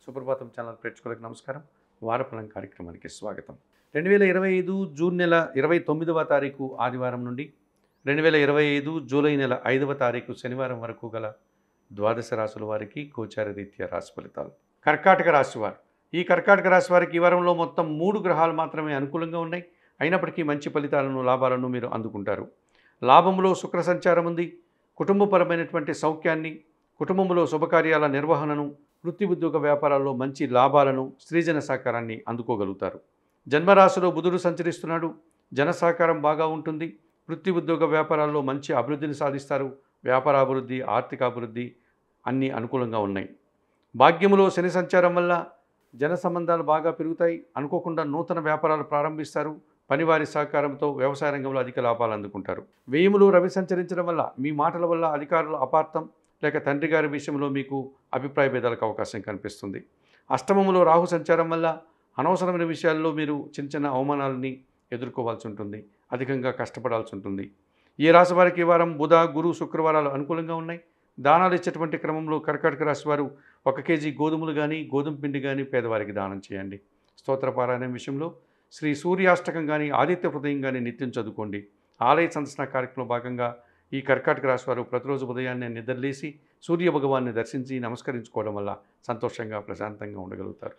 సుప్రభాతం channel ప్రేక్షకులకు నమస్కారం. వారఫలం కార్యక్రమానికి స్వాగతం. 2025 జూన్ నెల 29వ తారీఖు ఆదివారం నుండి 2025 జూలై నెల 5వ తారీఖు శనివారం వరకు గల ద్వాదశ రాశుల వారికి గోచార రీత్యా రాశి ఫలితాలు. కర్కాటక రాశి వారు. ఈ కర్కాటక రాశి వారికి ఈ వారంలో మొత్తం 3 గ్రహాలు మాత్రమే అనుకూలంగా ఉన్నాయి. అయినప్పటికీ మంచి ఫలితాలను, లాభాలను మీరు అందుకుంటారు. లాభంలో శుక్ర సంచారం ఉంది. కుటుంబపరమైనటువంటి సౌఖ్యాన్ని, కుటుంబంలో శుభకార్యాల నిర్వహణను, వృత్తి ఉద్యోగ వ్యాపారాల్లో మంచి లాభాలను, స్త్రీజన సహకారాన్ని అందుకోగలుగుతారు. జన్మరాశిలో బుధుడు సంచరిస్తున్నాడు. జన సహకారం బాగా ఉంటుంది. వృత్తి ఉద్యోగ వ్యాపారాల్లో మంచి అభివృద్ధిని సాధిస్తారు. వ్యాపార అభివృద్ధి, ఆర్థిక అభివృద్ధి అన్నీ అనుకూలంగా ఉన్నాయి. భాగ్యములో శని సంచారం వల్ల జన సంబంధాలు బాగా పెరుగుతాయి. అనుకోకుండా నూతన వ్యాపారాలు ప్రారంభిస్తారు. పనివారి సహకారంతో వ్యవసాయ రంగంలో అధిక లాభాలు అందుకుంటారు. వ్యయములో రవి సంచరించడం వల్ల మీ మాటల వల్ల అధికారుల అపార్థం లేక తండ్రి గారి విషయంలో మీకు అభిప్రాయ భేదాలకు అవకాశం కనిపిస్తుంది. అష్టమములో రాహు సంచారం వల్ల అనవసరమైన విషయాల్లో మీరు చిన్న చిన్న అవమానాలని ఎదుర్కోవాల్సి ఉంటుంది. అధికంగా కష్టపడాల్సి ఉంటుంది. ఈ రాశి వారికి ఈ వారం బుధ, గురు, శుక్రవారాలు అనుకూలంగా ఉన్నాయి. దానాలు ఇచ్చేటువంటి క్రమంలో కర్కాటక రాశి వారు 1 కేజీ గోధుమలు కానీ, గోధుమ పిండి కానీ పేదవారికి దానం చేయండి. స్తోత్రపారాయణం విషయంలో శ్రీ సూర్యాష్టకం కానీ, ఆదిత్య హృదయం కానీ నిత్యం చదువుకోండి. ఆలయ సందర్శన కార్యక్రమంలో భాగంగా ఈ కర్కాటక రాశి వారు ప్రతిరోజు ఉదయాన్నే నిద్రలేసి సూర్య భగవాన్ని దర్శించి నమస్కరించుకోవడం వల్ల సంతోషంగా, ప్రశాంతంగా ఉండగలుగుతారు.